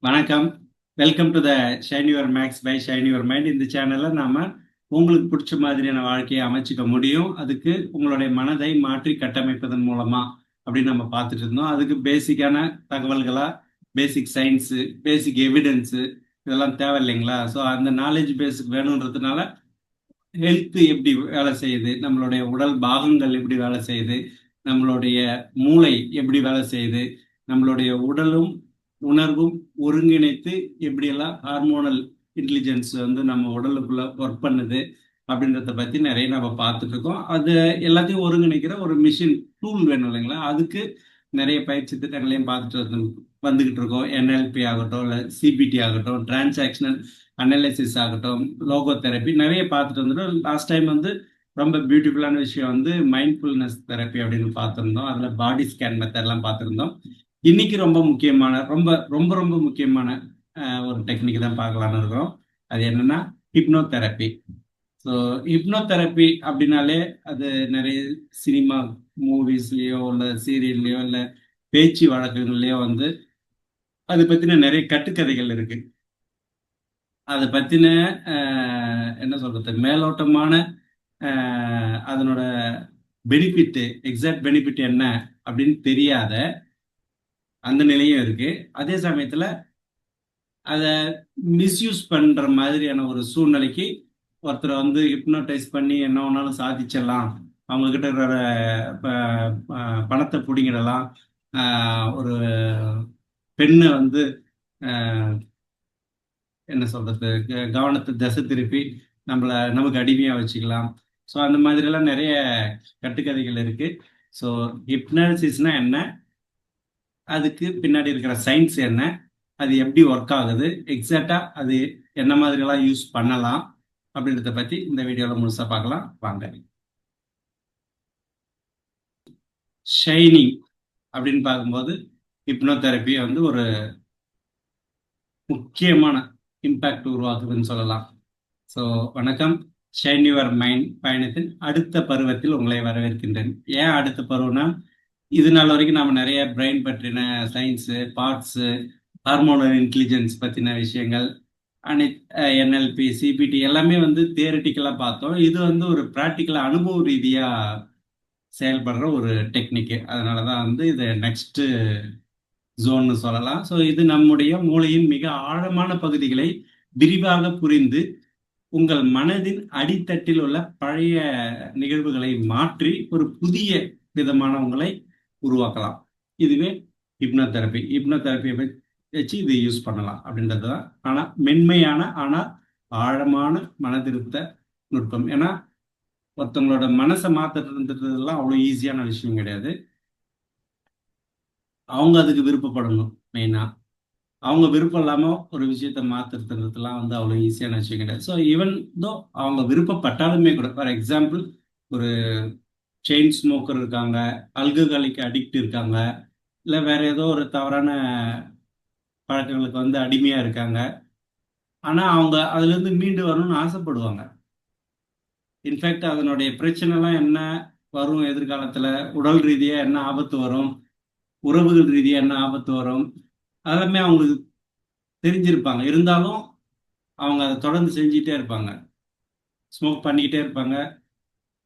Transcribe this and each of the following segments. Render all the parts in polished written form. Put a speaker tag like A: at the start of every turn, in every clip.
A: வணக்கம். Welcome to the shine your maths by shine your mind. இந்த சேனல்ல நாம உங்களுக்கு பிடிச்ச மாதிரியான வாழ்க்கையை அமைச்சுக்க முடியும். அதுக்கு உங்களுடைய மனதை மாற்றி கட்டமைப்பதன் மூலமா அப்படின்னு நம்ம பார்த்துட்டு இருந்தோம். அதுக்கு பேசிக்கான தகவல்களா பேசிக் சயின்ஸு, பேசிக் எவிடன்ஸு இதெல்லாம் தேவை இல்லைங்களா? ஸோ அந்த நாலேஜ் பேஸுக்கு வேணுன்றதுனால ஹெல்த் எப்படி வேலை செய்யுது, நம்மளுடைய உடல் பாகங்கள் எப்படி வேலை செய்யுது, நம்மளுடைய மூளை எப்படி வேலை செய்யுது, நம்மளுடைய உடலும் உணர்வும் ஒருங்கிணைத்து எப்படியெல்லாம் ஹார்மோனல் இன்டெலிஜென்ஸ் வந்து நம்ம உடலுக்குள்ள ஒர்க் பண்ணுது அப்படின்றத பத்தி நிறைய நம்ம பார்த்துட்டு இருக்கோம். அது எல்லாத்தையும் ஒருங்கிணைக்கிற ஒரு மிஷின் டூல் வேணும் இல்லைங்களா? அதுக்கு நிறைய பயிற்சி திட்டங்களையும் பார்த்துட்டு வந்துகிட்டு இருக்கோம். என்எல்பி ஆகட்டும், இல்லை சிபிடி ஆகட்டும், டிரான்சாக்ஷனல் அனாலிசிஸ் ஆகட்டும், லோகோ தெரப்பி நிறைய பார்த்துட்டு வந்துட்டோம். லாஸ்ட் டைம் வந்து ரொம்ப பியூட்டிஃபுல்லான விஷயம் வந்து மைண்ட்ஃபுல்னஸ் தெரப்பி அப்படின்னு பார்த்துருந்தோம். அதில் பாடி ஸ்கேன் மெத்தட்லாம் பார்த்துருந்தோம். இன்னைக்கு ரொம்ப முக்கியமான ரொம்ப ரொம்ப ரொம்ப முக்கியமான ஒரு டெக்னிக் தான் பார்க்கலான்னு இருக்கிறோம். அது என்னன்னா hypno therapy. So hypno therapy அப்படின்னாலே அது நிறைய சினிமா மூவிஸ்லேயோ இல்லை சீரியல்லையோ இல்லை பேச்சு வழக்குகள்லையோ வந்து அதை பற்றின நிறைய கட்டுக்கதைகள் இருக்கு. அதை பற்றின என்ன சொல்றது மேலோட்டமான அதனோட பெனிஃபிட், எக்ஸாக்ட் பெனிஃபிட் என்ன அப்படின்னு தெரியாத அந்த நிலையும் இருக்கு. அதே சமயத்துல அதை மிஸ்யூஸ் பண்ற மாதிரியான ஒரு சூழ்நிலைக்கு ஒருத்தரை வந்து ஹிப்னோடைஸ் பண்ணி என்ன வேணாலும் சாதிச்சிடலாம், அவங்க கிட்ட இருக்கிற பணத்தை பிடிங்கிடலாம், ஒரு பெண்ணை வந்து என்ன சொல்றது கவனத்தை திசை திருப்பி நமக்கு அடிமையா வச்சுக்கலாம். ஸோ அந்த மாதிரிலாம் நிறைய கட்டுக்கதைகள் இருக்கு. ஸோ ஹிப்னாசிஸ்னா என்ன, அதுக்கு பின்னாடி இருக்கிற சயின்ஸ் என்ன, அது எப்படி ஒர்க் ஆகுது, எக்ஸாக்டா அது என்ன மாதிரிலாம் யூஸ் பண்ணலாம் அப்படின்றத பத்தி இந்த வீடியோல முழுசா பார்க்கலாம் வாங்க. ஷைனிங் அப்படின்னு பார்க்கும்போது ஹிப்னோதெரப்பி வந்து ஒரு முக்கியமான இம்பாக்ட் உருவாக்குதுன்னு சொல்லலாம். ஸோ வணக்கம். ஷைன் யுவர் மைண்ட் பயணத்தின் அடுத்த பருவத்தில் உங்களை வரவேற்கின்றேன். ஏன் அடுத்த பருவம்னா, இது நாள் வரைக்கும் நம்ம நிறைய பிரெயின் பற்றின சயின்ஸு, பார்ட்ஸு, ஹார்மோனல் இன்டெலிஜென்ஸ் பற்றின விஷயங்கள், என்எல்பி, சிபிடி எல்லாமே வந்து தியரிட்டிக்கலாக பார்த்தோம். இது வந்து ஒரு ப்ராக்டிக்கலாக அனுபவ ரீதியாக செயல்படுற ஒரு டெக்னிக்கு. அதனால தான் வந்து இது நெக்ஸ்ட் ஜோன்னு சொல்லலாம். ஸோ இது நம்முடைய மூளையின் மிக ஆழமான பகுதிகளை விரிவாக புரிந்து உங்கள் மனதின் அடித்தட்டில் உள்ள பழைய நிகழ்வுகளை மாற்றி ஒரு புதிய விதமான உங்களை உருவாக்கலாம். இதுவே ஹிப்னோதெரப்பி. ஹிப்னோதெரப்பியை வச்சு இது யூஸ் பண்ணலாம் அப்படின்றது தான். ஆனால் மென்மையான ஆனால் ஆழமான மனதிருத்த நுட்பம். ஏன்னா ஒருத்தவங்களோட மனசை மாத்துறதுன்றதுலாம் அவ்வளோ ஈஸியான விஷயம் கிடையாது. அவங்க அதுக்கு விருப்பப்படணும். மெயினா அவங்க விருப்பம் இல்லாமல் ஒரு விஷயத்த மாத்துறதுலாம் வந்து அவ்வளோ ஈஸியான விஷயம் கிடையாது. ஸோ ஈவன் தோ அவங்க விருப்பப்பட்டாலுமே கூட, ஃபார் எக்ஸாம்பிள் ஒரு செயின் ஸ்மோக்கர் இருக்காங்க, ஆல்கஹாலிக் அடிக்ட் இருக்காங்க, இல்லை வேற ஏதோ ஒரு தவறான பழக்கங்களுக்கு வந்து அடிமையா இருக்காங்க. ஆனா அவங்க அதுல இருந்து மீண்டு வரணும்னு ஆசைப்படுவாங்க. இன்ஃபேக்ட் அதனுடைய பிரச்சனைலாம் என்ன வரும் எதிர்காலத்துல, உடல் ரீதியா என்ன ஆபத்து வரும், உறவுகள் ரீதியா என்ன ஆபத்து வரும், அதெல்லாமே அவங்களுக்கு தெரிஞ்சிருப்பாங்க. இருந்தாலும் அவங்க அதை தொடர்ந்து செஞ்சுட்டே இருப்பாங்க. ஸ்மோக் பண்ணிக்கிட்டே இருப்பாங்க,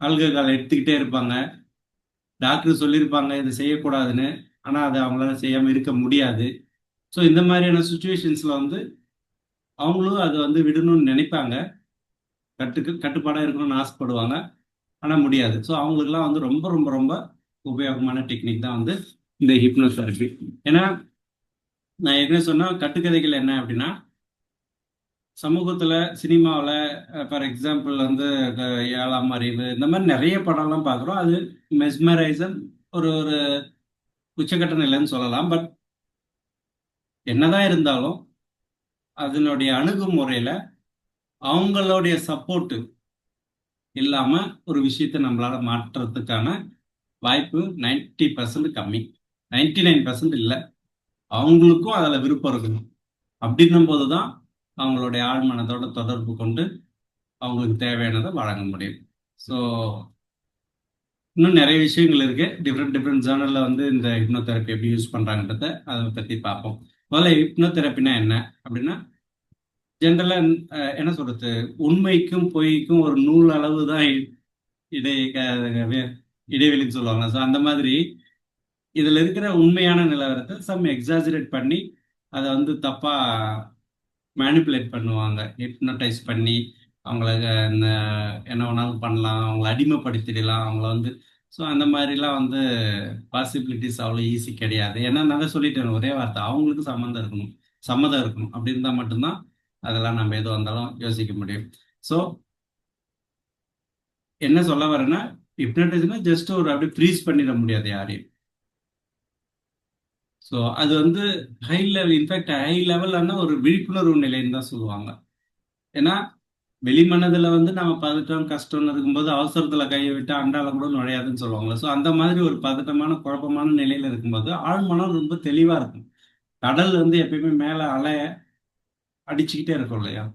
A: ஆல்கஹால் எடுத்துக்கிட்டே இருப்பாங்க. டாக்டர் சொல்லியிருப்பாங்க இது செய்யக்கூடாதுன்னு, ஆனா அதை அவங்களால செய்யாம இருக்க முடியாது. ஸோ இந்த மாதிரியான சுச்சுவேஷன்ஸ்ல வந்து அவங்களும் அதை வந்து விடணும்னு நினைப்பாங்க, கட்டுப்பாடாக இருக்கணும்னு ஆசைப்படுவாங்க, ஆனால் முடியாது. ஸோ அவங்களுக்குலாம் வந்து ரொம்ப ரொம்ப ரொம்ப உபயோகமான டெக்னிக் தான் வந்து இந்த ஹிப்னோதெரப்பி. ஏன்னா நான் ஏற்கனவே சொன்ன கட்டுக்கதைகள் என்ன அப்படின்னா, சமூகத்தில் சினிமாவில் ஃபார் எக்ஸாம்பிள் வந்து ஏழாம் அறிவு இந்த மாதிரி நிறைய படம்லாம் பார்க்குறோம். அது மெஸ்மரைசன் ஒரு ஒரு உச்சக்கட்ட நிலைன்னு சொல்லலாம். பட் என்னதான் இருந்தாலும் அதனுடைய அணுகுமுறையில் அவங்களுடைய சப்போர்ட்டு இல்லாம ஒரு விஷயத்தை நம்மளால மாற்றுறதுக்கான வாய்ப்பு 90% கம்மி, 99% இல்லை. அவங்களுக்கும் அதில் விருப்பம் இருக்கணும். அப்படின்னும் போதுதான் அவங்களுடைய ஆழ்மனத்தோட தொடர்பு கொண்டு அவங்களுக்கு தேவையானதை வழங்க முடியும். ஸோ இன்னும் நிறைய விஷயங்கள் இருக்கு. டிஃப்ரெண்ட் ஜேர்னல்ல வந்து இந்த ஹிப்னோதெரப்பி எப்படி யூஸ் பண்றாங்கன்றத அதை பத்தி பார்ப்போம். முதல்ல ஹிப்னோதெரப்பினா என்ன அப்படின்னா, ஜென்ரலா என்ன சொல்றது, உண்மைக்கும் பொய்க்கும் ஒரு நூல் அளவு தான் இடை இடைவெளின்னு சொல்லுவாங்க. ஸோ அந்த மாதிரி இதுல இருக்கிற உண்மையான நிலவரத்தை சம் எக்ஸாஜரேட் பண்ணி அதை வந்து தப்பா மேனிப்புலேட் பண்ணுவாங்க. ஹிப்னடைஸ் பண்ணி அவங்கள இந்த என்ன வேணாலும் பண்ணலாம், அவங்கள அடிமைப்படுத்திடலாம், அவங்கள வந்து. ஸோ அந்த மாதிரிலாம் வந்து பாசிபிலிட்டிஸ் அவ்வளோ ஈஸி கிடையாது. ஏன்னா நான் தான் சொல்லிட்டேன் ஒரே வார்த்தை, அவங்களுக்கு சம்மதம் இருக்கணும். அப்படி இருந்தால் மட்டும்தான் அதெல்லாம் நம்ம எது வந்தாலும் யோசிக்க முடியும். ஸோ என்ன சொல்ல வரேன்னா, ஹிப்னடைஸ்னா ஜஸ்ட் ஒரு அப்படி ஃப்ரீஸ் பண்ணிட முடியாது யாரையும். ஸோ அது வந்து ஹை லெவல், இன்ஃபேக்ட் ஹை லெவல்னா ஒரு விழிப்புணர்வு நிலைன்னு தான் சொல்லுவாங்க. ஏன்னா வெளிமனதுல வந்து நம்ம பதட்டம் கஷ்டம்னு இருக்கும்போது அவசரத்துல கையை விட்டு அண்டால கூட நுழையாதுன்னு சொல்லுவாங்கல்ல. ஸோ அந்த மாதிரி ஒரு பதட்டமான குழப்பமான நிலையில இருக்கும்போது ஆழ்மனம் ரொம்ப தெளிவா இருக்கும். கடல் வந்து எப்பயுமே மேல அலை அடிச்சுக்கிட்டே இருக்கும் இல்லையா?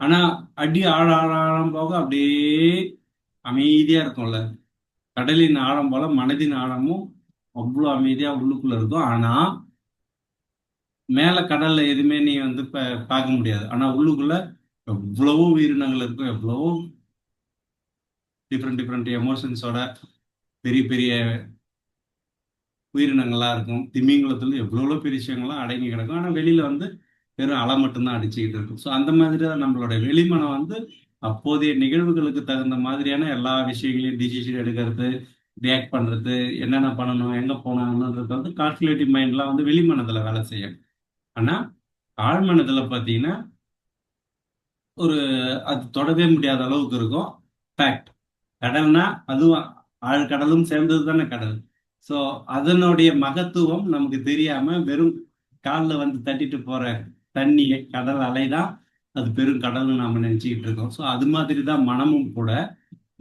A: ஆனா அடி ஆழ ஆழ ஆழம் போக அப்படியே அமைதியா இருக்கும்ல. கடலின் ஆழம் போல மனதின் ஆழமும் அவ்வளவு அமைதியா உள்ளுக்குள்ள இருக்கும். ஆனா மேல கடல்ல எதுவுமே நீ வந்து பார்க்க முடியாது. ஆனா உள்ளுக்குள்ள எவ்வளவோ உயிரினங்கள் இருக்கும், எவ்வளவோ டிஃப்ரெண்ட் டிஃப்ரெண்ட் எமோஷன்ஸோட பெரிய பெரிய உயிரினங்களா இருக்கும். திமிங்கலத்துல எவ்வளோ பெரிய விஷயங்கள்லாம் அடங்கி கிடக்கும். ஆனா வெளியில வந்து வெறும் அலை மட்டும்தான் அடிச்சுக்கிட்டு இருக்கும். ஸோ அந்த மாதிரி தான் நம்மளோட வெளிமனம் வந்து அப்போதைய நிகழ்வுகளுக்கு தகுந்த மாதிரியான எல்லா விஷயங்களையும் டிசிஷன் எடுக்கிறது, ரியாக்ட் பண்றது, என்னென்ன பண்ணணும், எங்க போகணுன்றது வந்து கால்குலேட்டிவ் மைண்ட்லாம் வந்து வெளிமனதுல வேலை செய்யும். ஆனா ஆழ்மனதுல பார்த்தீங்கன்னா ஒரு அது தொடவே முடியாத அளவுக்கு இருக்கும். ஃபேக்ட். கடல்னா அதுவும் ஆழ்கடலும் சேர்ந்தது தானே கடல். ஸோ அதனுடைய மகத்துவம் நமக்கு தெரியாம வெறும் காலில் வந்து தட்டிட்டு போற தண்ணி கடல் அலை தான் அது பெரும் கடல்னு நாம நினைச்சுக்கிட்டு இருக்கோம். ஸோ அது மாதிரி தான் மனமும் கூட.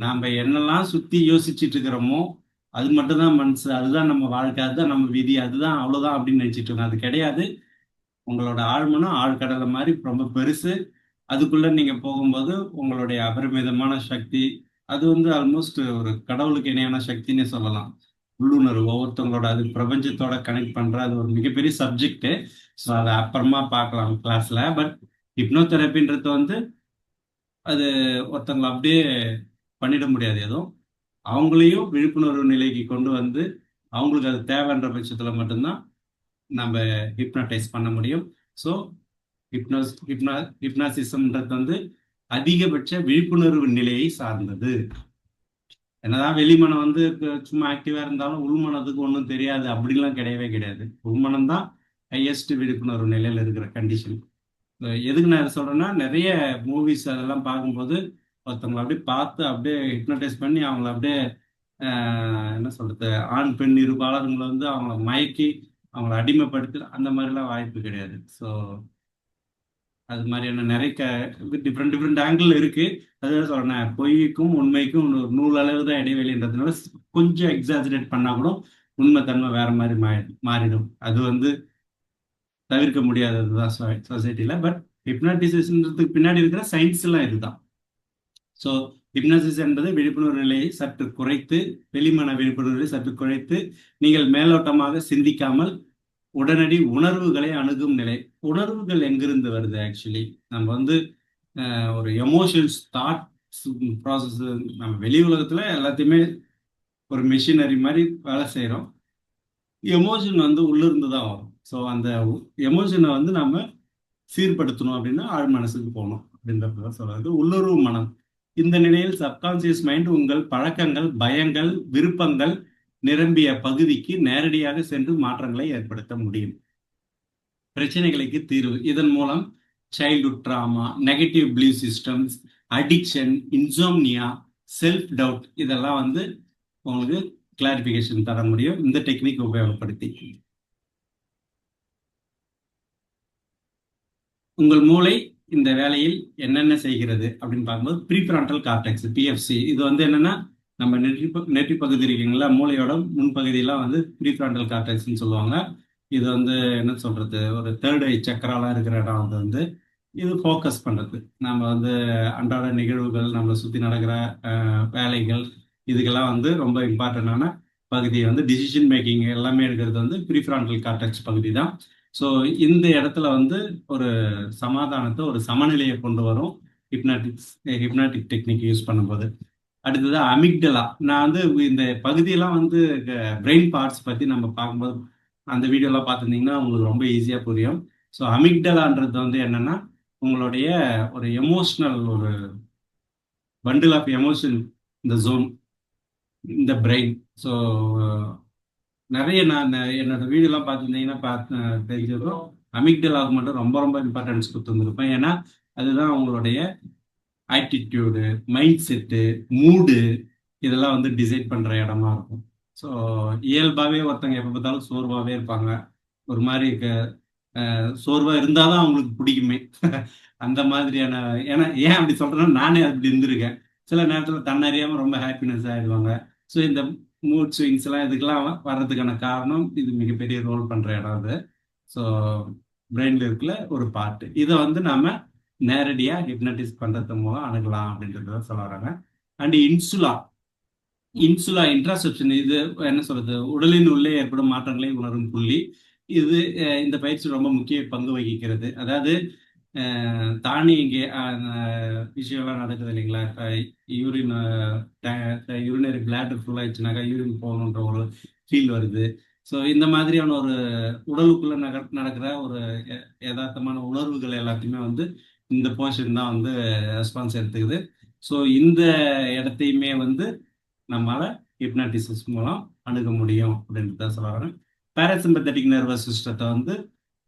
A: நாம என்னெல்லாம் சுத்தி யோசிச்சுட்டு இருக்கிறோமோ அது மட்டும்தான் மனசு, அதுதான் நம்ம வாழ்க்கை, அதுதான் நம்ம விதி, அதுதான் அவ்வளவுதான் அப்படின்னு நினைச்சிட்டு இருக்கோம். அது கிடையாது. உங்களோட ஆழ்மனம் ஆழ்கடலை மாதிரி ரொம்ப பெருசு. அதுக்குள்ள நீங்க போகும்போது உங்களுடைய அபரிமிதமான சக்தி, அது வந்து ஆல்மோஸ்ட் ஒரு கடவுளுக்கு இணையான சக்தின்னு சொல்லலாம். உள்ளுணர்வு ஒவ்வொருத்தவங்களோட அது பிரபஞ்சத்தோட கனெக்ட் பண்ற அது ஒரு மிகப்பெரிய சப்ஜெக்ட். ஸோ அதை அப்புறமா பார்க்கலாம் கிளாஸ்ல. பட் ஹிப்னோதெரப்பின்றது வந்து அது ஒருத்தவங்களை அப்படியே பண்ணிட முடியாது எதுவும். அவங்களையும் விழிப்புணர்வு நிலைக்கு கொண்டு வந்து அவங்களுக்கு அது தேவைன்ற பட்சத்துல மட்டும்தான் நம்ம ஹிப்னடைஸ் பண்ண முடியும். ஸோ ஹிப்னாசிசம்ன்றது வந்து அதிகபட்ச விழிப்புணர்வு நிலையை சார்ந்தது. என்னதான் வெளிமனம் வந்து சும்மா ஆக்டிவா இருந்தாலும் உள்மனதுக்கு ஒன்றும் தெரியாது அப்படிலாம் கிடையவே கிடையாது. உள்மனம் தான் ஹையஸ்ட் விழிப்புணர்வு நிலையில இருக்கிற கண்டிஷன். எதுக்கு நான் இதை சொல்றேன்னா, நிறைய மூவிஸ் அதெல்லாம் பார்க்கும்போது ஒருத்தவங்களை அப்படியே பார்த்து அப்படியே ஹிப்னடைஸ் பண்ணி அவங்கள அப்படியே என்ன சொல்றது, ஆண் பெண் இரு பாலர்களை வந்து அவங்கள மயக்கி அவங்கள அடிமைப்படுத்தி அந்த மாதிரிலாம் வாய்ப்பு கிடையாது. ஸோ அது மாதிரியான நிறைய டிஃப்ரெண்ட் டிஃப்ரெண்ட் ஆங்கிள் இருக்கு. அதான் சொல்றேன், பொய்க்கும் உண்மைக்கும் ஒரு நூல் அளவு தான் இடைவெளின்றதுனால கொஞ்சம் எக்ஸாஜரேட் பண்ணா கூட உண்மைத்தன்மை வேற மாதிரி மாறிடும். அது வந்து தவிர்க்க முடியாததுதான் சொசைட்டில. பட் ஹிப்னாட்டிசேஷன்ன்றதுக்கு பின்னாடி இருக்கிற சயின்ஸ் எல்லாம் இதுதான். ஸோ ஹிப்னாசிஸ் என்பது விழிப்புணர்வு நிலையை சற்று குறைத்து, வெளிமன விழிப்புணர்வை சற்று குறைத்து, நீங்கள் மேலோட்டமாக சிந்திக்காமல் உடனடி உணர்வுகளை அணுகும் நிலை. உணர்வுகள் எங்கிருந்து வருது? ஆக்சுவலி நம்ம வந்து ஒரு எமோஷன்ஸ் தாட் ப்ராசஸ். நம்ம வெளி உலகத்துல எல்லாத்தையுமே ஒரு மிஷினரி மாதிரி வேலை செய்கிறோம். எமோஷன் வந்து உள்ளிருந்து தான் வரும். ஸோ அந்த எமோஷனை வந்து நம்ம சீர்படுத்தணும் அப்படின்னா ஆழ் மனசுக்கு போகணும் அப்படின்றத சொல்றது உள்ளுணர்வு மனம். இந்த நிலையில் சப்கான்சியஸ் மைண்ட் உங்கள் பழக்கங்கள், பயங்கள், விருப்பங்கள் நிரம்பிய பகுதிக்கு நேரடியாக சென்று மாற்றங்களை ஏற்படுத்த முடியும். பிரச்சனைகளுக்கு தீர்வு. இதன் மூலம் childhood drama, negative belief systems, addiction, insomnia, self doubt இதெல்லாம் வந்து உங்களுக்கு கிளாரிபிகேஷன் தர முடியும் இந்த டெக்னிக் உபயோகப்படுத்தி. உங்கள் மூளை இந்த வேலையில் என்னென்ன செய்கிறது அப்படின்னு பார்க்கும்போது ப்ரீஃப்ரான்டல் கார்டெக்ஸ், பிஎஃப்சி, இது வந்து என்னன்னா நம்ம நெற்றி பகுதி இருக்குங்களா, மூளையோட முன்பகுதியெல்லாம் வந்து ப்ரீஃப்ரான்டல் கார்டெக்ஸ்ன்னு சொல்லுவாங்க. இது வந்து என்ன சொல்றது, ஒரு தேர்ட் ஐ சக்கராலாம் இருக்கிற இடம் வந்து இது ஃபோக்கஸ் பண்றது. நம்ம வந்து அன்றாட நிகழ்வுகள், நம்மளை சுற்றி நடக்கிற வேலைகள், இதுக்கெல்லாம் வந்து ரொம்ப இம்பார்ட்டண்டான பகுதியை வந்து டிசிஷன் மேக்கிங் எல்லாமே எடுக்கிறது வந்து ப்ரீஃப்ரான்டல் கார்டெக்ஸ் பகுதி தான். ஸோ இந்த இடத்துல வந்து ஒரு சமாதானத்தை, ஒரு சமநிலையை கொண்டு வரும் ஹிப்னாட்டிக் டெக்னிக் யூஸ் பண்ணும்போது. அடுத்தது அமிக்டலா. நான் வந்து இந்த பகுதியெல்லாம் வந்து பிரெயின் பார்ட்ஸ் பத்தி நம்ம பார்க்கும்போது அந்த வீடியோலாம் பார்த்துருந்தீங்கன்னா உங்களுக்கு ரொம்ப ஈஸியா புரியும். ஸோ அமிக்டலான்றது வந்து என்னன்னா உங்களுடைய ஒரு எமோஷனல் ஒரு பண்டில் ஆஃப் எமோஷன் இந்த ஜோன் இந்த பிரெயின். ஸோ நிறைய நான் என்னோட வீடியோலாம் பார்த்துருந்தீங்கன்னா தெரிஞ்சிருக்கும். அமிக்டலாவுக்கு மட்டும் ரொம்ப ரொம்ப இம்பார்ட்டன்ஸ் கொடுத்துருந்துருப்பேன். ஏன்னா அதுதான் உங்களுடைய ஆட்டிடியூடு, மைண்ட் செட்டு, மூடு இதெல்லாம் வந்து டிசைட் பண்ற இடமா இருக்கும். ஸோ இயல்பாகவே ஒருத்தங்க எப்போ பார்த்தாலும் சோர்வாகவே இருப்பாங்க. ஒரு மாதிரி சோர்வா இருந்தாதான் அவங்களுக்கு பிடிக்குமே. அந்த மாதிரியான ஏன் அப்படி சொல்றேன்னா நானே அப்படி இருந்திருக்கேன். சில நேரத்துல தன்னறியாம ரொம்ப ஹாப்பினஸ் ஆயிடுவாங்க. ஸோ இந்த மூட் ஸ்விங்ஸ் எல்லாம் இதுக்கெல்லாம் வர்றதுக்கான காரணம் இது மிகப்பெரிய ரோல் பண்ற இடம் அது. ஸோ பிரெயின்ல இருக்குல்ல ஒரு பார்ட் இதை வந்து நாம நேரடியா ஹிப்னட்டிஸ் பண்றது மூலம் அணுகலாம் அப்படின்றத சொல்ல வராங்க. அண்ட் இன்சுலா இன்ட்ராசெப்ஷன் இது என்ன சொல்றது, உடலின் உள்ளே ஏற்படும் மாற்றங்களை உணரும் புள்ளி. இது இந்த பயிற்சி ரொம்ப முக்கிய பங்கு வகிக்கிறது. அதாவது தானியங்கி விஷயம்லாம் நடக்குது இல்லைங்களா? யூரின் யூரினரி பிளாடர் ஃபுல் ஆயிடுச்சுனாக்கா யூரின் போகணுன்ற ஒரு ஃபீல் வருது. ஸோ இந்த மாதிரியான ஒரு உடலுக்குள்ள நடக்கிற ஒரு யதார்த்தமான உணர்வுகள் எல்லாத்தையுமே வந்து இந்த போர்ஷன் தான் வந்து ரெஸ்பான்ஸ் எடுத்துக்குது. ஸோ இந்த இடத்தையுமே வந்து நம்மளால ஹிப்னாட்டிசிஸ் மூலம் அணுக முடியும் அப்படின்றத சொல்ல பேராசிம்பத்தட்டிக் நர்வஸ் சிஸ்டத்தை வந்து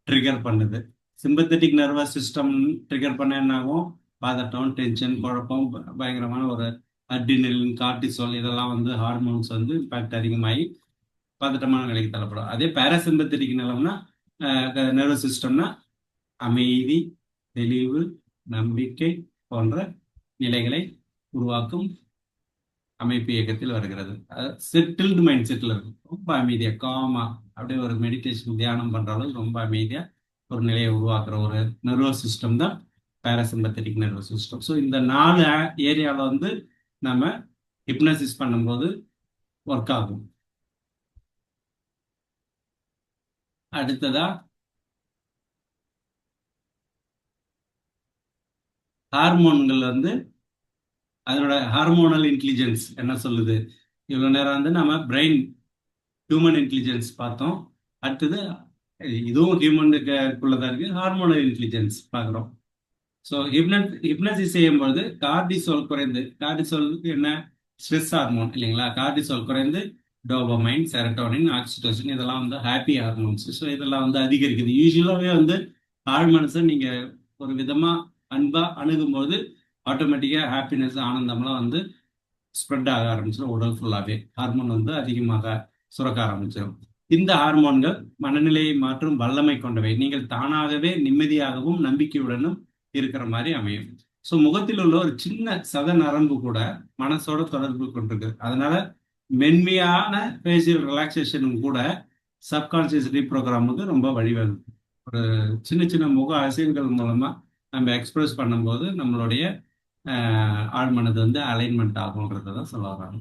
A: ட்ரிகர் பண்ணுது. சிம்பத்தட்டிக் நர்வஸ் சிஸ்டம் ட்ரிகர் பண்ண என்ன ஆகும்? பதட்டம், டென்ஷன், குழப்பம், பயங்கரமான ஒரு அட்ரினலின், கார்டிசோல் இதெல்லாம் வந்து ஹார்மோன்ஸ் வந்து இம்பாக்ட் அதிகமாகி பதட்டமான நிலைக்கு தள்ளப்படும். அதே பேராசிம்பத்தட்டிக் நிலம்னா நர்வஸ் சிஸ்டம்னா அமைதி, தெளிவு, நம்பிக்கை போன்ற நிலைகளை உருவாக்கும் அமைப்பு இயக்கத்தில் வருகிறது. செட்டில்டு மைண்ட் செட்டில் இருக்கும். ரொம்ப அமைதியா காமா அப்படியே ஒரு மெடிடேஷன் தியானம் பண்ற அளவுக்கு ரொம்ப அமைதியா ஒரு நிலையை உருவாக்குற ஒரு நர்வஸ் சிஸ்டம் தான் பேராசிம்பத்தட்டிக் நர்வஸ் சிஸ்டம். ஸோ இந்த 4 ஏரியாவில் வந்து நம்ம ஹிப்னசிஸ் பண்ணும்போது ஒர்க் ஆகும். அடுத்ததா ஹார்மோன்கள் வந்து அதனோட ஹார்மோனல் இன்டெலிஜென்ஸ் என்ன சொல்லுது. இவ்வளவு நேரம் வந்து நம்ம பிரெயின் ஹியூமன் இன்டெலிஜென்ஸ் பார்த்தோம். அடுத்தது இதுவும் ஹியூமனுக்குள்ளதான் இருக்கு, ஹார்மோனல் இன்டெலிஜென்ஸ் பார்க்குறோம். ஸோ ஹிப்னசிஸ் செய்யும்போது கார்டிசோல் குறைந்து, கார்டிசோலுக்கு என்ன ஸ்ட்ரெஸ் ஹார்மோன் இல்லைங்களா? கார்டிசோல் குறைந்து டோபமைன், செரட்டோனின், ஆக்சிடோசின் இதெல்லாம் வந்து ஹாப்பி ஹார்மோன்ஸ். ஸோ இதெல்லாம் வந்து அதிகரிக்குது. யூஸ்வலாகவே வந்து ஆழ் மனசை நீங்க ஒரு விதமா அன்பா அணுகும்போது ஆட்டோமேட்டிக்காக ஹாப்பினஸ், ஆனந்தம்லாம் வந்து ஸ்ப்ரெட் ஆக ஆரம்பிச்சிடும். உடல் ஃபுல்லாகவே ஹார்மோன் வந்து அதிகமாக சுரக்க ஆரம்பிச்சிடும். இந்த ஹார்மோன்கள் மனநிலையை மாற்றும் வல்லமை கொண்டவை. நீங்கள் தானாகவே நிம்மதியாகவும் நம்பிக்கையுடனும் இருக்கிற மாதிரி அமையும். ஸோ முகத்தில் உள்ள ஒரு சின்ன சத நரம்பு கூட மனசோட தொடர்பு கொண்டிருக்கு. அதனால மென்மையான ஃபேஷியல் ரிலாக்ஸேஷனும் கூட சப்கான்சியஸ் ரீப்ரோக்ராமுக்கு ரொம்ப வழிவகுக்கும். ஒரு சின்ன சின்ன முக அசைவுகள் மூலமா நம்ம எக்ஸ்பிரஸ் பண்ணும்போது நம்மளுடைய ஆழ்மனது வந்து அலைன்மெண்ட் ஆகும்ன்றதை தான் சொல்ல வராங்க.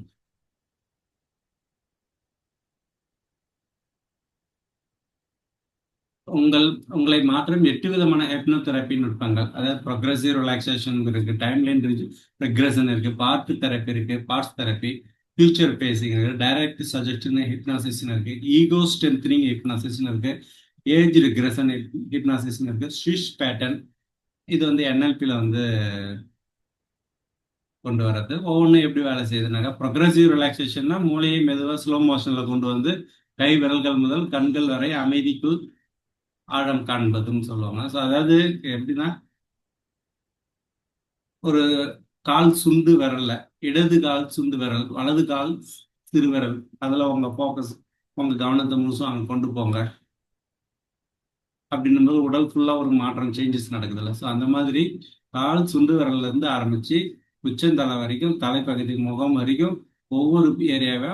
A: உங்களை மாற்றம் 8 விதமான ஹெப்னோதெரப்பி நுட்பங்கள், அதாவது ப்ரொக்ரெசிவ் ரிலாக்ஸேஷன் இருக்கு, டைம்லைன் ரெக்ரெஷன் இருக்கு, பார்ட் தெரப்பி இருக்கு, பார்ட்ஸ் தெரப்பி, ஃபியூச்சர் பேசிங் இருக்கு, டைரக்ட் சஜஷன் ஹிப்னாசிஸ் இருக்கு, ஈகோ ஸ்ட்ரென்த்னிங் ஹிப்னாசிஸ் இருக்கு, ஏஜ் ரிக்ரெஷன் ஹிப்னாசிஸ் இருக்கு, ஸ்விஷ் பேட்டர்ன் இது வந்து என்எல்பியில் வந்து கொண்டு வர்றது. ஒவ்வொன்றும் எப்படி வேலை செய்யுதுனாக்கா ப்ரொக்ரெசிவ் ரிலாக்ஸேஷன்னா மூளையை மெதுவாக ஸ்லோ மோஷனில் கொண்டு வந்து கை விரல்கள் முதல் கண்கள் வரை அமைதிக்கு ஆழம் காண்பதுன்னு சொல்லுவாங்க. ஸோ அதாவது எப்படின்னா ஒரு கால் சுண்டு விரல்ல இடது கால் சுண்டு விரல், வலது கால் சிறு விரல், அதில் உங்க ஃபோக்கஸ், உங்க கவனத்தை முழுசும் அங்கே கொண்டு போங்க அப்படின்னும் போது உடல் ஃபுல்லாக ஒரு மாற்றம், சேஞ்சஸ் நடக்குதுல்ல. ஸோ அந்த மாதிரி கால் சுண்டு விரல்ல இருந்து ஆரம்பிச்சு உச்சந்தலை வரைக்கும், தலைப்பகுதி முகம் வரைக்கும் ஒவ்வொரு ஏரியாவை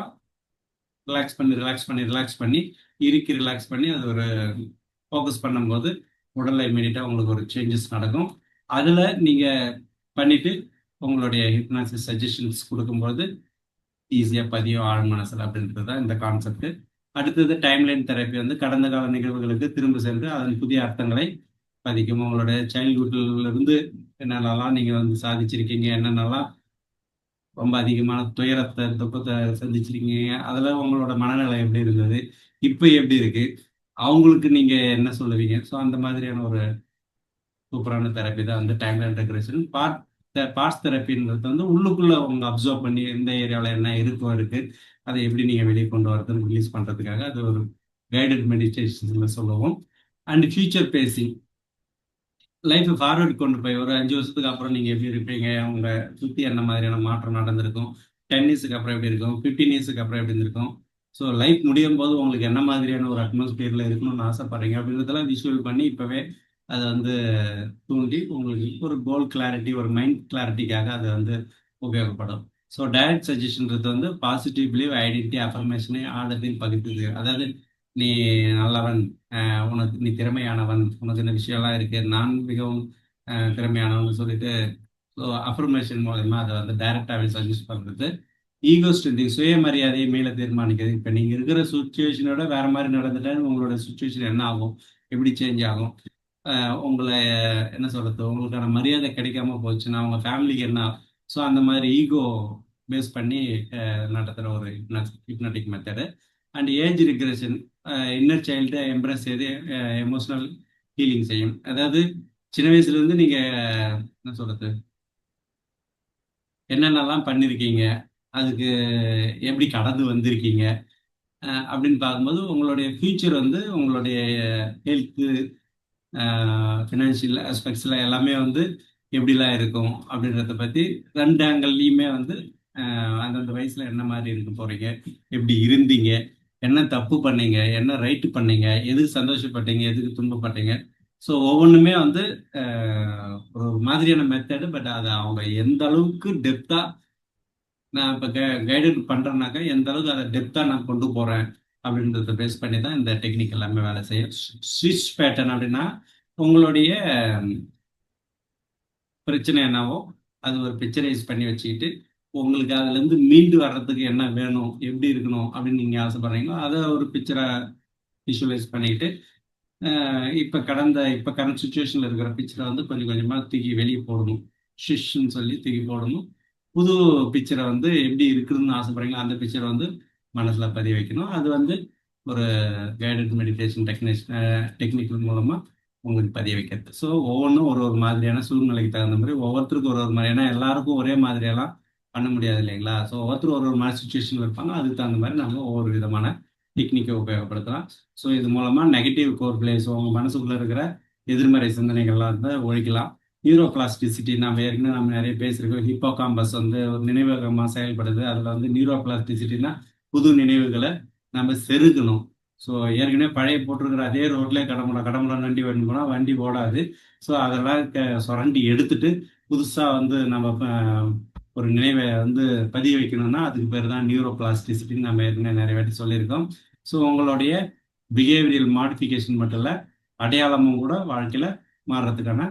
A: ரிலாக்ஸ் பண்ணி ரிலாக்ஸ் பண்ணி ரிலாக்ஸ் பண்ணி இறுக்கி ரிலாக்ஸ் பண்ணி அது ஒரு ஃபோக்கஸ் பண்ணும்போது உடல்ல இமீடியட்டாக உங்களுக்கு ஒரு சேஞ்சஸ் நடக்கும். அதில் நீங்கள் பண்ணிட்டு உங்களுடைய ஹிப்னாசிஸ் சஜஷன்ஸ் கொடுக்கும்போது ஈஸியாக பதியும் ஆழ் மனசில் அப்படின்றது தான் இந்த கான்செப்ட். அடுத்தது டைம்லைன் தெரப்பி வந்து கடந்த கால நிகழ்வுகளுக்கு திரும்ப சென்று அதன் புதிய அர்த்தங்களை பதிக்கும். உங்களுடைய சைல்ட்ஹுட்ல இருந்து என்னென்னலாம் நீங்க வந்து சாதிச்சிருக்கீங்க, என்னென்னலாம் ரொம்ப அதிகமான துயரத்தை துக்கத்தை சந்திச்சிருக்கீங்க, அதுல உங்களோட மனநிலை எப்படி இருந்தது, இப்போ எப்படி இருக்கு, அவங்களுக்கு நீங்க என்ன சொல்லுவீங்க. ஸோ அந்த மாதிரியான ஒரு சூப்பரான தெரப்பி தான் வந்து டைம்லைன் ரெக்ரெஷன். பார்ட்ஸ் தெரப்பின்றது வந்து உள்ளுக்குள்ள அவங்க அப்சர்வ் பண்ணி எந்த ஏரியாவில் என்ன இருக்கு அதை எப்படி நீங்க வெளியே கொண்டு வரதுன்னு ரிலீஸ் பண்றதுக்காக அது ஒரு கைடட் மெடிடேஷன்ஸ்ல சொல்லுவோம். And future facing, life forward கொண்டு போய் ஒரு 5 வருஷத்துக்கு அப்புறம் நீங்க எப்படி இருப்பீங்க, உங்க சுத்தி என்ன மாதிரியான மாற்றம் நடந்திருக்கும், 10 இயர்ஸுக்கு அப்புறம் எப்படி இருக்கும், 15 இயர்ஸுக்கு அப்புறம் எப்படி இருந்திருக்கும், ஸோ லைஃப் முடியும் போது உங்களுக்கு என்ன மாதிரியான ஒரு அட்மாஸ்பியர்ல இருக்கணும்னு ஆசைப்படுறீங்க அப்படின்றதெல்லாம் விஷுவல் பண்ணி இப்பவே அதை வந்து தூண்டி உங்களுக்கு ஒரு கோல் கிளாரிட்டி, ஒரு மைண்ட் கிளாரிட்டிக்காக அது வந்து உபயோகப்படும். ஸோ டைரக்ட் சஜஷன்றது வந்து பாசிட்டிவ் பிலீவ், ஐடென்டிட்டி, அஃபர்மேஷனை ஆழத்தில் பகிர்ந்தது. அதாவது நீ நல்லவன், உனக்கு நீ திறமையானவன், உனக்கு இந்த விஷயம்லாம் இருக்கு, நான் மிகவும் திறமையானவன் சொல்லிட்டு ஸோ அஃபர்மேஷன் மூலமா அதை வந்து டைரக்டாகவே சஜஸ்ட் பண்றது. ஈகோ ஸ்ட்ரென்த்திங், சுயமரியாதையை மேலே தீர்மானிக்கிறது. இப்போ நீங்க இருக்கிற சுச்சுவேஷனோட வேற மாதிரி நடந்துட்டா உங்களோட சுச்சுவேஷன் என்ன ஆகும், எப்படி சேஞ்ச் ஆகும், உங்களை என்ன சொல்றது, உங்களுக்கான மரியாதை கிடைக்காம போச்சுன்னா உங்க ஃபேமிலிக்கு என்ன. ஸோ அந்த மாதிரி ஈகோ பேஸ் பண்ணி நடத்துகிற ஒரு hypnotic method. And age regression, inner child embrace செய்து எமோஷனல் ஹீலிங் செய்யும். அதாவது சின்ன வயசுல இருந்து நீங்க என்ன சொல்றது, என்னென்னலாம் பண்ணிருக்கீங்க, அதுக்கு எப்படி கடந்து வந்திருக்கீங்க அப்படின்னு பார்க்கும்போது உங்களுடைய ஃபியூச்சர் வந்து உங்களுடைய ஹெல்த்து, ஃபினான்ஷியல் ஆஸ்பெக்ட்ஸில் எல்லாமே வந்து எப்படிலாம் இருக்கும் அப்படின்றத பற்றி ரெண்டு ஆங்கிள்லையுமே வந்து அந்தந்த வயசில் என்ன மாதிரி இருக்க போகிறீங்க, எப்படி இருந்தீங்க, என்ன தப்பு பண்ணீங்க, என்ன ரைட்டு பண்ணீங்க, எதுக்கு சந்தோஷப்பட்டீங்க, எதுக்கு துன்பப்பட்டீங்க. ஸோ ஒவ்வொன்றுமே வந்து ஒரு மாதிரியான மெத்தடு. பட் அதை அவங்க எந்த அளவுக்கு டெப்த்தாக நான் இப்போ கைடட் பண்ணுறேன்னாக்கா எந்த அளவுக்கு அதை டெப்த்தாக நான் கொண்டு போகிறேன் அப்படின்றத பேஸ் பண்ணி தான் இந்த டெக்னிக் எல்லாமே வேலை செய்யும். ஸ்விட்ச் பேட்டர்ன் அப்படின்னா உங்களுடைய பிரச்சனை என்னவோ அது ஒரு பிக்சரைஸ் பண்ணி வச்சுக்கிட்டு உங்களுக்கு அதுலேருந்து மீண்டு வர்றதுக்கு என்ன வேணும், எப்படி இருக்கணும் அப்படின்னு நீங்கள் ஆசைப்படுறீங்களோ அதை ஒரு பிக்சரை விஷுவலைஸ் பண்ணிக்கிட்டு இப்போ கரண்ட் சுச்சுவேஷனில் இருக்கிற பிக்சரை வந்து கொஞ்சம் கொஞ்சமாக தூக்கி வெளியே போடணும். ஷிஷ்ன்னு சொல்லி தூக்கி போடணும். புது பிக்சரை வந்து எப்படி இருக்குதுன்னு ஆசைப்படுறீங்களோ அந்த பிக்சரை வந்து மனசில் பதிய வைக்கணும். அது வந்து ஒரு கைடட் மெடிடேஷன் டெக்னிக் மூலமாக உங்களுக்கு பதிய வைக்கிறது. ஸோ ஒவ்வொன்றும் ஒரு ஒரு மாதிரியான சூழ்நிலைக்கு தகுந்த மாதிரி ஒவ்வொருத்தருக்கும் ஒரு ஒரு மாதிரி, ஏன்னா எல்லாருக்கும் ஒரே மாதிரியெல்லாம் பண்ண முடியாது இல்லைங்களா. ஸோ ஒவ்வொருத்தரும் ஒரு ஒரு மாதிரி சுச்சுவேஷன் இருப்பாங்க. அதுக்கு தகுந்த மாதிரி நம்ம ஒவ்வொரு விதமான டெக்னிக்கை உபயோகப்படுத்தலாம். ஸோ இது மூலமா நெகட்டிவ் கோர் பிளேஸ், உங்க மனசுக்குள்ள இருக்கிற எதிர்மறை சிந்தனைகள்லாம் வந்து ஒழிக்கலாம். நியூரோ பிளாஸ்டிசிட்டி நம்ம நிறைய பேசியிருக்கோம். ஹிப்போ காம்பஸ் வந்து ஒரு நினைவகமாக செயல்படுது. அதில் வந்து நியூரோ பிளாஸ்டிசிட்டினா புது நினைவுகளை நம்ம செருகணும். ஸோ ஏற்கனவே பழைய போட்டிருக்கிற அதே ரோட்லேயே கடமுடா வண்டி போனால் வண்டி ஓடாது. ஸோ அதெல்லாம் சுரண்டி எடுத்துட்டு புதுசாக வந்து நம்ம ஒரு நினைவை வந்து பதிய வைக்கணும்னா அதுக்கு பேர் தான் நியூரோ பிளாஸ்டிசிட்டின்னு நம்ம ஏற்கனவே நிறைய வாட்டி சொல்லியிருக்கோம். ஸோ உங்களுடைய பிஹேவியல் மாடிஃபிகேஷன் மட்டும் இல்லை, அடையாளமும் கூட வாழ்க்கையில் மாறுறதுக்கான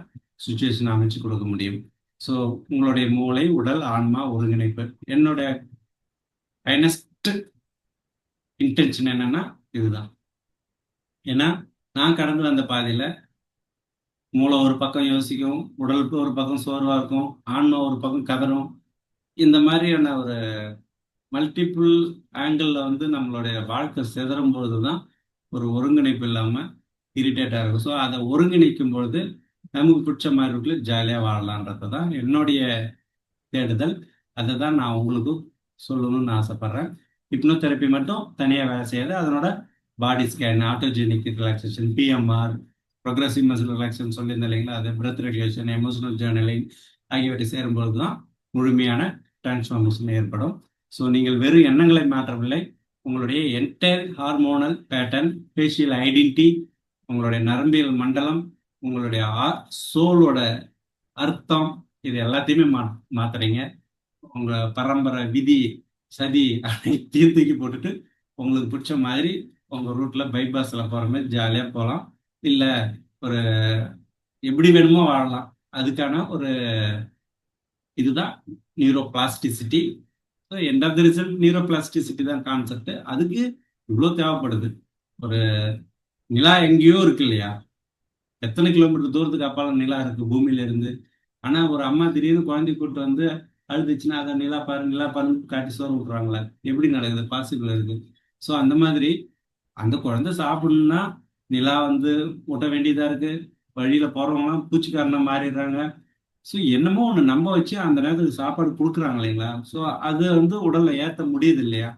A: சுச்சுவேஷன் அமைச்சு கொடுக்க முடியும். ஸோ உங்களுடைய மூளை, உடல், ஆன்மா ஒருங்கிணைப்பு. என்னுடைய ஃபைனஸ்ட் இன்டென்ஷன் என்னன்னா இதுதான். ஏன்னா நான் கடந்து வந்த பாதையில மூளை ஒரு பக்கம் யோசிக்கும், உடலுக்கு ஒரு பக்கம் சோர்வா இருக்கும், ஆன்மா ஒரு பக்கம் கதறும். இந்த மாதிரியான ஒரு மல்டிபிள் ஆங்கிள் வந்து நம்மளுடைய வாழ்க்கை சிதறும் பொழுது தான் ஒரு ஒருங்கிணைப்பு இல்லாமல் இரிட்டேட்டாக இருக்கும். ஸோ அதை ஒருங்கிணைக்கும் பொழுது நமக்கு பிடிச்ச மாதிரி இருக்குல்ல, ஜாலியாக வாழலான்றது தான் என்னுடைய தேடுதல். அதை தான் நான் உங்களுக்கு சொல்லணும்னு ஆசைப்பட்றேன். ஹிப்னோதெரப்பி மட்டும் தனியாக வேலை செய்யாது. அதனோட body scan, autogenic relaxation, PMR, progressive muscle relaxation சொல்லியிருந்தேன் இல்லைங்களா, அது பிரெத் ரெகுலேஷன், எமோஷனல் ஜேர்னலிங் ஆகியவற்றை சேரும்பொழுது தான் முழுமையான டிரான்ஸ்ஃபார்மேஷன் ஏற்படும். ஸோ நீங்கள் வெறும் எண்ணங்களை மாற்றவில்லை, உங்களுடைய entire hormonal pattern, facial identity, உங்களுடைய நரம்பியல் மண்டலம், உங்களுடைய சோலோட அர்த்தம், இது எல்லாத்தையுமே மாத்துறீங்க. உங்க பரம்பரை விதி சதி அனைத்தையும் தூக்கி போட்டுட்டு உங்களுக்கு பிடிச்ச மாதிரி உங்க ரூட்ல பைபாஸ்ல போற மாதிரி ஜாலியா போகலாம். இல்ல ஒரு எப்படி வேணுமோ வாழலாம். அதுக்கான ஒரு இதுதான் neuro plasticity. End of the result neuro plasticity தான் கான்செப்ட். அதுக்கு இவ்வளவு தேவைப்படுது. ஒரு நிலா எங்கேயோ இருக்கு இல்லையா? எத்தனை கிலோமீட்டர் தூரத்துக்கு அப்பால நிலா இருக்கு பூமியில இருந்து. ஆனா ஒரு அம்மா திடீர்னு குழந்தை கூட்டு வந்து அழுதுச்சுன்னா அதை நிலா பாரு நிலா பாருன்னு காட்டி சோறு விட்டுறாங்களே, எப்படி நடக்குது? பாசிபிள் இருக்கு. ஸோ அந்த மாதிரி அந்த குழந்தை சாப்பிடணும்னா நிலா வந்து ஊட்ட வேண்டியதா இருக்கு. வழியில போறவங்கலாம் பூச்சிக்காரனா மாறிடுறாங்க. ஸோ என்னமோ ஒண்ணு நம்ப வச்சு அந்த நேரத்துக்கு சாப்பாடு கொடுக்குறாங்க இல்லைங்களா? ஸோ அது வந்து உடல்ல ஏத்த முடியுது இல்லையா?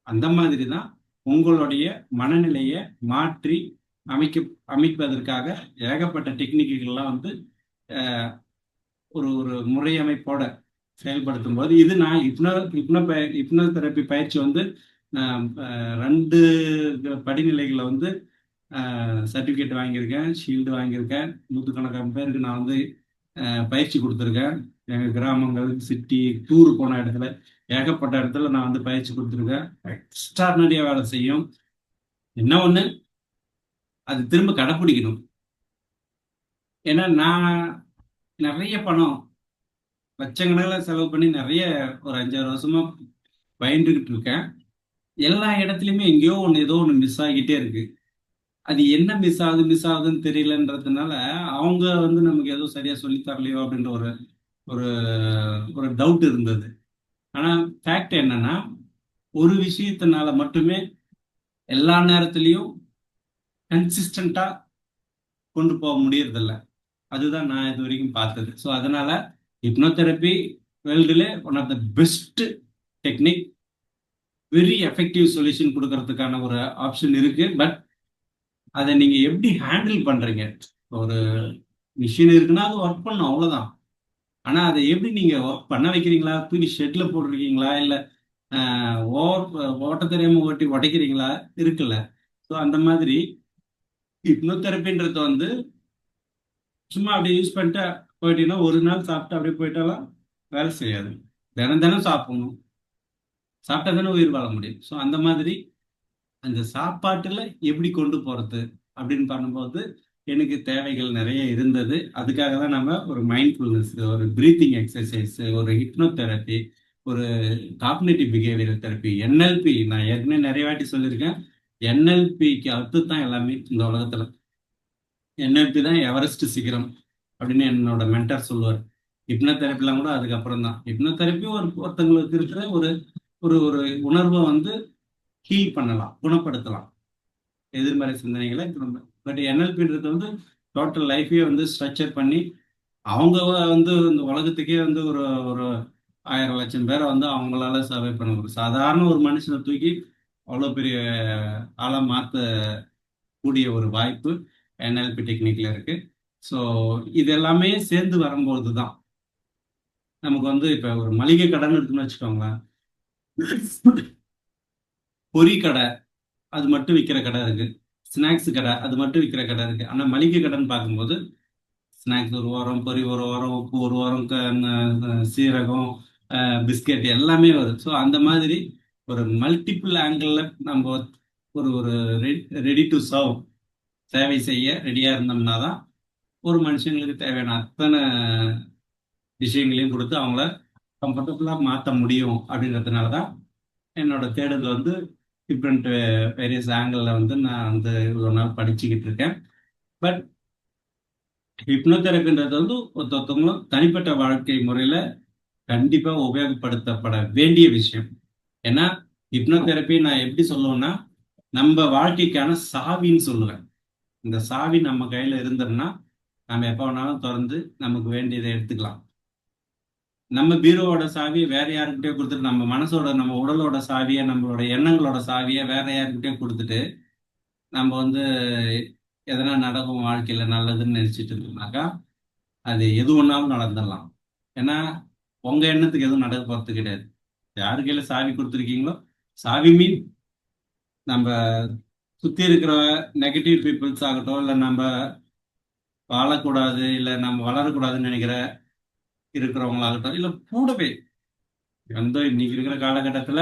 A: அந்த மாதிரி தான் உங்களுடைய மனநிலையை மாற்றி அமைக்க அமைப்பதற்காக ஏகப்பட்ட டெக்னிக்குகள்லாம் வந்து ஒரு ஒரு முறையமைப்போட செயல்படுத்தும் போது இது நான் இப்னோ தெரப்பி பயிற்சி வந்து நான் 2 படிநிலைகளில் வந்து சர்டிஃபிகேட் வாங்கியிருக்கேன், ஷீல்டு வாங்கியிருக்கேன். நூற்றுக்கணக்கான பேருக்கு நான் வந்து பயிற்சி கொடுத்துருக்கேன். எங்கள் கிராமங்கள் சிட்டி டூர் போன இடத்துல ஏகப்பட்ட இடத்துல நான் வந்து பயிற்சி கொடுத்துருக்கேன். எக்ஸ்ட்ரானரியாக வேலை செய்யும். என்ன ஒன்று, அது திரும்ப கடைப்பிடிக்கணும். ஏன்னா நான் நிறைய பணம் லட்சக்கணக்கில் செலவு பண்ணி நிறைய ஒரு 5-6 வருஷமா பயின்றுகிட்டு இருக்கேன். எல்லா இடத்துலையுமே எங்கேயோ ஒன்று ஏதோ ஒன்று மிஸ் ஆகிட்டே இருக்கு. அது என்ன மிஸ் ஆகுதுன்னு தெரியலன்றதுனால அவங்க வந்து நமக்கு ஏதோ சரியா சொல்லி தரலையோ அப்படின்ற ஒரு ஒரு ஒரு டவுட் இருந்தது. ஆனா ஃபேக்ட் என்னன்னா, ஒரு விஷயத்தினால மட்டுமே எல்லா நேரத்திலையும் கன்சிஸ்டண்டா கொண்டு போக முடியறதில்ல. அதுதான் நான் இது வரைக்கும் பார்த்தது. ஸோ அதனால ஹிப்னோதெரப்பி வேர்ல்டுல one of the best technique. Very effective solution கொடுக்கறதுக்கான ஒரு ஆப்ஷன் இருக்கு. பட் அதை நீங்க எப்படி ஹேண்டில் பண்றீங்க? ஒரு மிஷின் இருக்குன்னா அது ஒர்க் பண்ணும், அவ்வளவுதான். ஆனா அதை எப்படி நீங்க ஒர்க் பண்ண வைக்கிறீங்களா, தூக்கி ஷெட்ல போட்டிருக்கீங்களா, இல்ல ஓட்ட தெரியாம ஓட்டி உடைக்கிறீங்களா இருக்குல்ல. ஸோ அந்த மாதிரி ஹிப்னோதெரப்பின்றது வந்து சும்மா அப்படியே யூஸ் பண்ணிட்டு போயிட்டீங்கன்னா ஒரு நாள் சாப்பிட்டு அப்படியே போயிட்டாலாம் வேலை செய்யாது. தினம் தினம் சாப்பிடணும். சாப்பிட்டா தானே உயிர் வாழ முடியும். ஸோ அந்த மாதிரி அந்த சாப்பாட்டுல எப்படி கொண்டு போறது அப்படின்னு பண்ணும்போது எனக்கு தேவைகள் நிறைய இருந்தது. அதுக்காக தான் நம்ம ஒரு மைண்ட்ஃபுல்னஸ், ஒரு பிரீத்திங் எக்ஸசைஸ், ஒரு ஹிப்னோதெரப்பி, ஒரு காக்னிட்டிவ் பிஹேவியரல் தெரப்பி, என்எல்பி. நான் ஏற்கனவே நிறைய வாட்டி சொல்லியிருக்கேன். என்எல்பிக்கு அடுத்து தான் எல்லாமே இந்த உலகத்துல. என்எல்பி தான் எவரெஸ்ட் சிகரம் அப்படின்னு என்னோட மென்டர் சொல்லுவார். ஹிப்னோதெரப்பிலாம் கூட அதுக்கப்புறம் தான். ஹிப்னோதெரப்பி ஒருத்தங்களுக்கு இருக்கிற ஒரு ஒரு ஒரு உணர்வை வந்து ஹீல் பண்ணலாம், குணப்படுத்தலாம், எதிர்மறை சிந்தனைகளை. பட் என்எல்பின்றது வந்து டோட்டல் லைஃபையே வந்து ஸ்ட்ரக்சர் பண்ணி அவங்க வந்து இந்த உலகத்துக்கே வந்து ஒரு ஒரு 1000 லட்சம் பேரை வந்து அவங்களால சர்வை பண்ண முடியும். சாதாரண ஒரு மனுஷனை தூக்கி அவ்வளோ பெரிய ஆளா மாற்றக்கூடிய ஒரு வாய்ப்பு என்எல்பி டெக்னிக்ல இருக்கு. ஸோ இது எல்லாமே சேர்ந்து வரும்போது தான் நமக்கு வந்து இப்போ ஒரு மளிகை கடைன்னு இருக்குன்னு வச்சுக்கோங்களேன். பொரி கடை அது மட்டும் விற்கிற கடை இருக்கு, ஸ்நாக்ஸ் கடை அது மட்டும் விற்கிற கடை இருக்கு. ஆனால் மளிகை கடைன்னு பார்க்கும்போது ஸ்நாக்ஸ் ஒரு வாரம், பொரி ஒரு வாரம், உப்பு ஒரு வாரம், சீரகம், பிஸ்கெட் எல்லாமே வருது. ஸோ அந்த மாதிரி ஒரு மல்டிபிள் ஆங்கிளில் நம்ம ஒரு ஒரு ரெடி டு சர்வ் சேவை செய்ய ரெடியா இருந்தோம்னா தான் ஒரு மனுஷங்களுக்கு தேவையான அத்தனை விஷயங்களையும் கொடுத்து அவங்கள கம்ஃபர்டபுளா மாற்ற முடியும். அப்படின்றதுனால தான் என்னோட தேடல் வந்து டிஃப்ரெண்ட் வேரியஸ் ஆங்கிளில் வந்து நான் வந்து இவ்வளோ நாள் படிச்சுக்கிட்டு இருக்கேன். பட் ஹிப்னோதெரபின்றது வந்து ஒருத்தவங்களும் தனிப்பட்ட வாழ்க்கை முறையில கண்டிப்பா உபயோகப்படுத்தப்பட வேண்டிய விஷயம். ஏன்னா ஹிப்னோதெரப்பி நான் எப்படி சொல்லுவேன்னா, நம்ம வாழ்க்கைக்கான சாவின்னு சொல்லுவேன். இந்த சாவி நம்ம கையில இருந்தோம்னா நம்ம எப்ப வேணாலும் திறந்து நமக்கு வேண்டியதை எடுத்துக்கலாம். நம்ம பீரோவோட சாவியை வேற யாருக்கிட்டே கொடுத்துட்டு, நம்ம மனசோட நம்ம உடலோட சாவியை, நம்மளோட எண்ணங்களோட சாவியை வேற யாருக்கிட்டே கொடுத்துட்டு நம்ம வந்து எதனா நடக்கும் வாழ்க்கையில நல்லதுன்னு நினைச்சிட்டு இருந்தோம்னாக்கா அது எது ஒன்றாலும் நடந்துடலாம். ஏன்னா உங்க எண்ணத்துக்கு எதுவும் நடக்க போறது கிடையாது. யாரு கையில சாவி கொடுத்துருக்கீங்களோ, சாவி மீன் நம்ம சுத்தி இருக்கிற நெகட்டிவ் பீப்புள்ஸ் ஆகட்டும், இல்லை நம்ம வாழக்கூடாது, இல்லை நம்ம வளரக்கூடாதுன்னு நினைக்கிற இருக்கிறவங்களாகட்டும், இல்லை கூடவே வந்து இன்னைக்கு இருக்கிற காலகட்டத்துல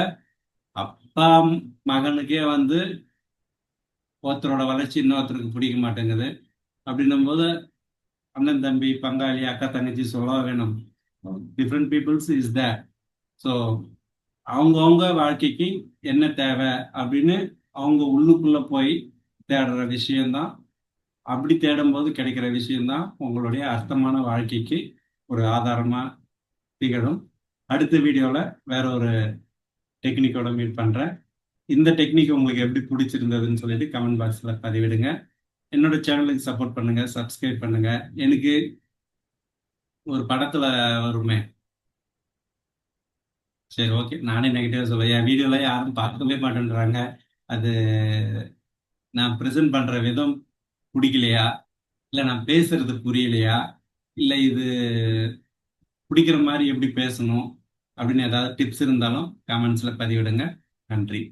A: அப்பா மகனுக்கே வந்து ஒருத்தரோட வளர்ச்சி இன்னொருத்தருக்கு பிடிக்க மாட்டேங்குது. அப்படின்னும் போது அண்ணன் தம்பி பங்காளி அக்கா தங்கச்சி சொல்ல வேணும். Different peoples is there. So அவங்கவுங்க வாழ்க்கைக்கு என்ன தேவை அப்படின்னு அவங்க உள்ளுக்குள்ள போய் தேடுற விஷயம்தான். அப்படி தேடும்போது கிடைக்கிற விஷயம்தான் உங்களுடைய அர்த்தமான வாழ்க்கைக்கு ஒரு ஆதாரமா திகழும். அடுத்த வீடியோல வேற ஒரு டெக்னிக்கோட மீட் பண்றேன். இந்த டெக்னிக் உங்களுக்கு எப்படி பிடிச்சிருந்ததுன்னு சொல்லிட்டு கமெண்ட் பாக்ஸ்ல பதிவிடுங்க. என்னோட சேனலுக்கு சப்போர்ட் பண்ணுங்க, சப்ஸ்கிரைப் பண்ணுங்க. எனக்கு ஒரு படத்துல வருமே, சரி ஓகே, நானே நெகட்டிவா சொல்லுவேன். என் வீடியோல யாரும் பார்க்கவே மாட்டேன்றாங்க. அது நான் ப்ரெசென்ட் பண்ற விதம் பிடிக்கலையா, இல்ல நான் பேசுறது புரியலையா, இல்ல இது பிடிக்கிற மாதிரி எப்படி பேசணும் அப்படின்னு ஏதாவது டிப்ஸ் இருந்தாலும் கமெண்ட்ஸ்ல பதிவிடுங்க. நன்றி.